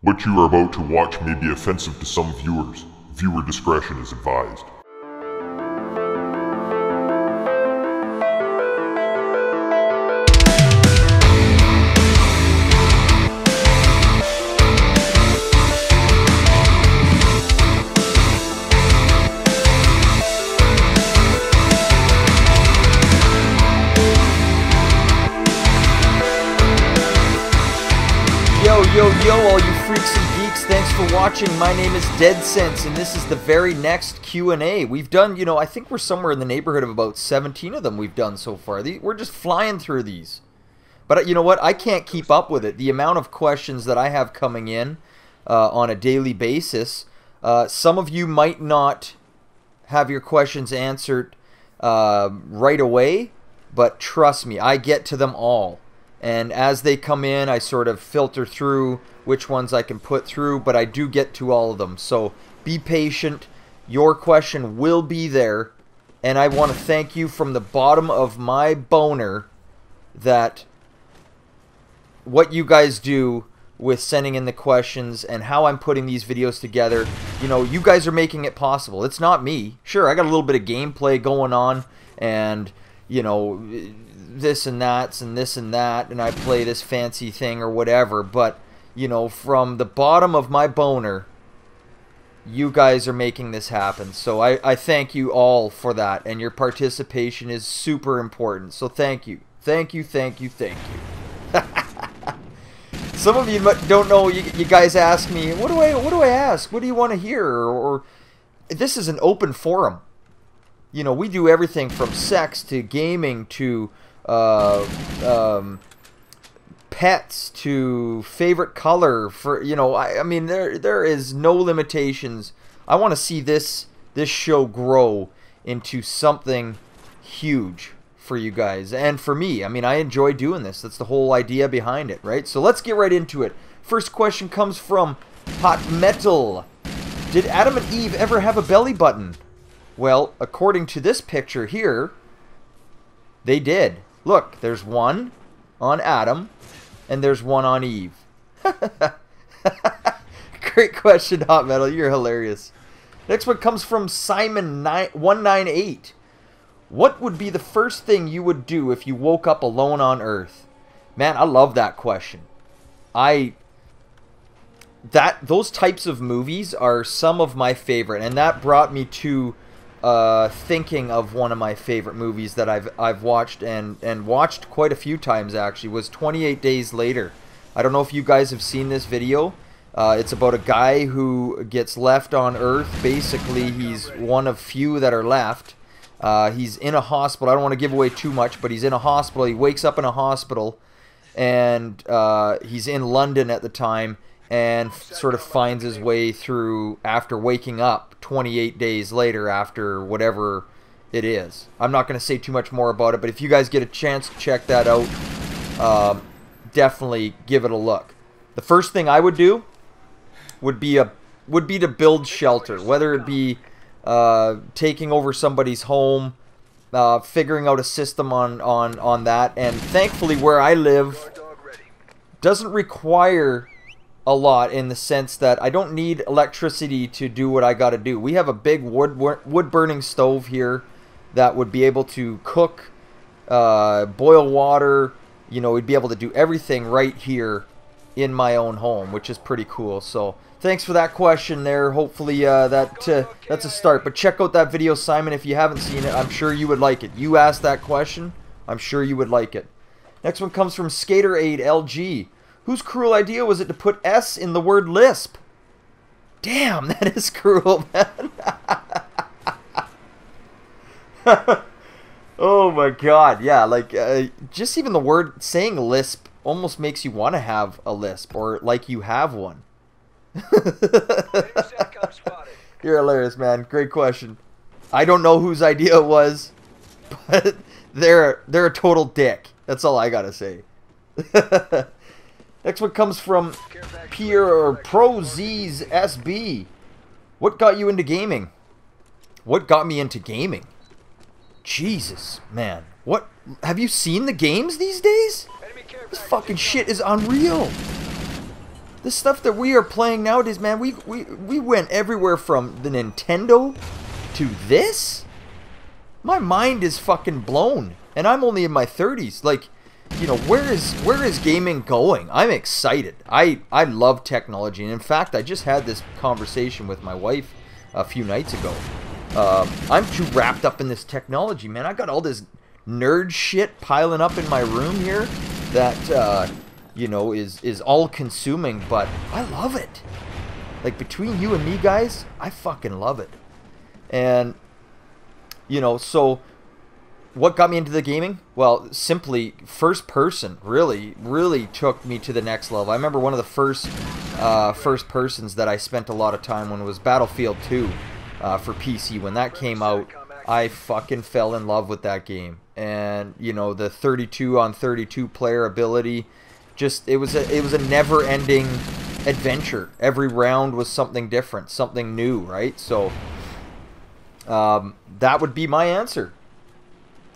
What you are about to watch may be offensive to some viewers. Viewer discretion is advised. Yo, all you freaks and geeks, thanks for watching. My name is DeadSense, and this is the very next Q&A. We've done, I think we're somewhere in the neighborhood of about 17 of them we've done so far. We're just flying through these. But you know what? I can't keep up with it. The amount of questions that I have coming in on a daily basis. Some of you might not have your questions answered right away, but trust me, I get to them all. And as they come in, I sort of filter through which ones I can put through, but I do get to all of them. So be patient. Your question will be there. And I want to thank you from the bottom of my boner that what you guys do with sending in the questions and how I'm putting these videos together. You guys are making it possible. It's not me. Sure, I got a little bit of gameplay going on and, this and that and this and that, and I play this fancy thing or whatever, but from the bottom of my boner, you guys are making this happen. So I thank you all for that, and your participation is super important. So thank you. Thank you. Some of you don't know. You guys ask me, what do I ask? What do you want to hear? Or this is an open forum. We do everything from sex to gaming to pets to favorite color. For I mean, there is no limitations. I want to see this show grow into something huge for you guys and for me. I mean, I enjoy doing this. That's the whole idea behind it, right? So let's get right into it. First question comes from Hot Metal. Did Adam and Eve ever have a belly button? Well, according to this picture here, they did. Look, there's one on Adam, and there's one on Eve. Great question, Hot Metal. You're hilarious. Next one comes from Simon198. What would be the first thing you would do if you woke up alone on Earth? Man, I love that question. Those types of movies are some of my favorite, and that brought me to thinking of one of my favorite movies that I've watched and watched quite a few times actually was 28 Days Later. I don't know if you guys have seen this video. It's about a guy who gets left on Earth. Basically, he's one of few that are left. He's in a hospital. I don't want to give away too much, but he's in a hospital. He wakes up in a hospital, and he's in London at the time, and sort of finds his way through after waking up 28 days later after whatever it is. I'm not going to say too much more about it, but if you guys get a chance to check that out, definitely give it a look. The first thing I would do would be to build shelter, whether it be taking over somebody's home, figuring out a system on that, and thankfully where I live doesn't require a lot in the sense that I don't need electricity to do what I gotta do. We have a big wood burning stove here that would be able to cook, boil water. We'd be able to do everything right here in my own home, which is pretty cool. So thanks for that question there. Hopefully that's a start. But check out that video, Simon, if you haven't seen it. I'm sure you would like it. You asked that question. I'm sure you would like it. Next one comes from Skater8 LG. Whose cruel idea was it to put S in the word lisp? Damn, that is cruel, man. Oh my god, yeah, like, just even the word saying lisp almost makes you want to have a lisp, or like you have one. You're hilarious, man. Great question. I don't know whose idea it was, but they're a total dick. That's all I gotta say. Next one comes from ProZ's SB. What got you into gaming? What got me into gaming? Jesus, man. What? Have you seen the games these days? This fucking shit is unreal. The stuff that we are playing nowadays, man, we went everywhere from the Nintendo to this. My mind is fucking blown. And I'm only in my 30s. Like, you know, where is gaming going? I'm excited. I love technology. And in fact, I just had this conversation with my wife a few nights ago. I'm too wrapped up in this technology, man. I got all this nerd shit piling up in my room here that, you know, is all-consuming, but I love it. Like, between you and me, guys, I fucking love it. And, you know, so what got me into the gaming? Well, simply first person really took me to the next level. I remember one of the first persons that I spent a lot of time on was Battlefield 2 for PC. When that came out, I fucking fell in love with that game. And, you know, the 32 on 32 player ability, just it was a never-ending adventure. Every round was something different, something new, right? So that would be my answer.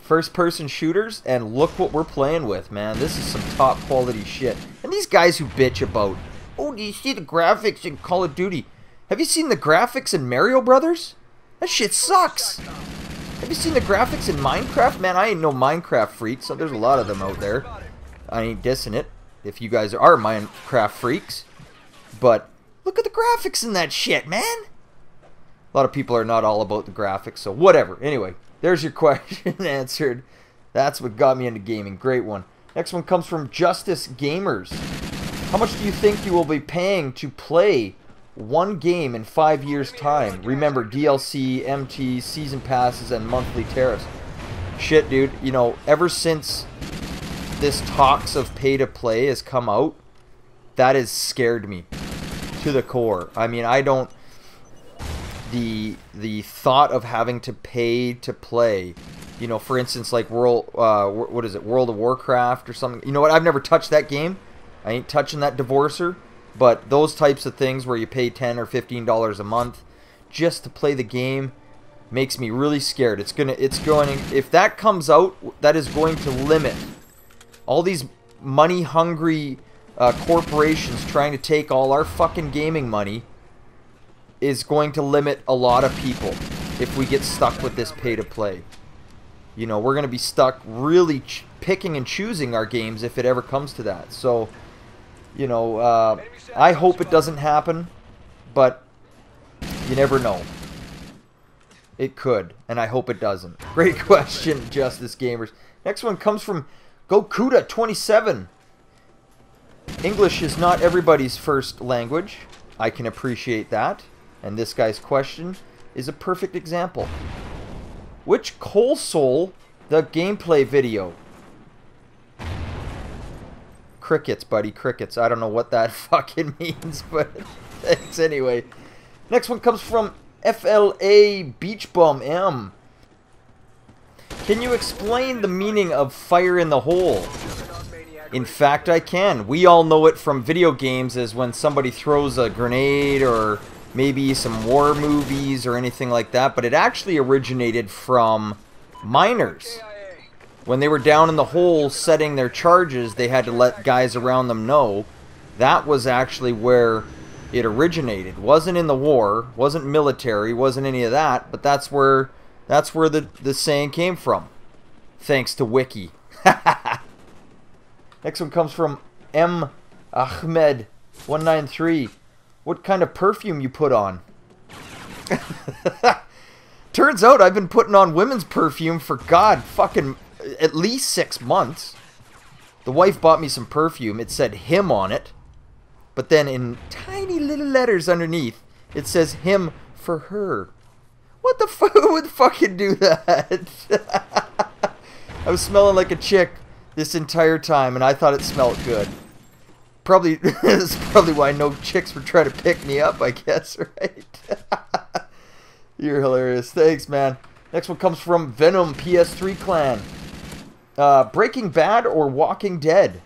First-person shooters, and look what we're playing with, man. This is some top-quality shit. And these guys who bitch about, oh, do you see the graphics in Call of Duty? Have you seen the graphics in Mario Brothers? That shit sucks. Have you seen the graphics in Minecraft? Man, I ain't no Minecraft freak, so there's a lot of them out there. I ain't dissing it, if you guys are Minecraft freaks. But look at the graphics in that shit, man. A lot of people are not all about the graphics, so whatever. Anyway. There's your question answered. That's what got me into gaming. Great one. Next one comes from Justice Gamers. How much do you think you will be paying to play one game in 5 years' time? Remember, DLC, MT, season passes, and monthly tariffs. Shit, dude. You know, ever since this talks of pay-to-play has come out, that has scared me to the core. I mean, I don't... The thought of having to pay to play, you know, for instance, like World of Warcraft or something. You know what? I've never touched that game. I ain't touching that divorcer. But those types of things where you pay $10 or $15 a month just to play the game makes me really scared. It's going if that comes out, that is going to limit all these money-hungry corporations trying to take all our fucking gaming money. Is going to limit a lot of people if we get stuck with this pay-to-play. You know, we're going to be stuck really picking and choosing our games if it ever comes to that. So, you know, I hope it doesn't happen, but you never know. It could, and I hope it doesn't. Great question, Justice Gamers. Next one comes from Gokuda27. English is not everybody's first language. I can appreciate that. And this guy's question is a perfect example. Which kolsol the gameplay video? Crickets, buddy, crickets. I don't know what that fucking means, but thanks anyway. Next one comes from FLA Beach Bum M. Can you explain the meaning of fire in the hole? In fact, I can. We all know it from video games as when somebody throws a grenade or maybe some war movies or anything like that, but it actually originated from miners. When they were down in the hole setting their charges, they had to let guys around them know. That was actually where it originated. Wasn't in the war, wasn't military, wasn't any of that, but that's where the saying came from. Thanks to Wiki. Next one comes from M. Ahmed 193. What kind of perfume you put on? Turns out I've been putting on women's perfume for God fucking at least 6 months. The wife bought me some perfume. It said him on it. But then in tiny little letters underneath, it says him for her. What the fuck? Who would fucking do that? I was smelling like a chick this entire time, and I thought it smelled good. Probably, that's probably why no chicks were trying to pick me up, I guess, right? You're hilarious. Thanks, man. Next one comes from Venom PS3 Clan. Breaking Bad or Walking Dead?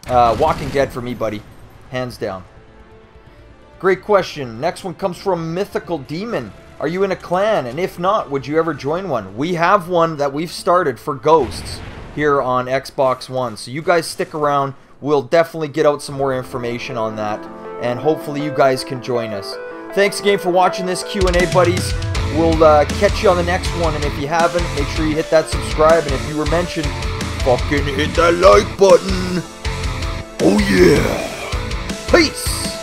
Walking Dead for me, buddy. Hands down. Great question. Next one comes from Mythical Demon. Are you in a clan? And if not, would you ever join one? We have one that we've started for Ghosts here on Xbox One. So you guys stick around. we'll definitely get out some more information on that, and hopefully you guys can join us. Thanks again for watching this Q&A, buddies. We'll catch you on the next one, and if you haven't, make sure you hit that subscribe, and if you were mentioned, fucking hit that like button. Oh yeah. Peace.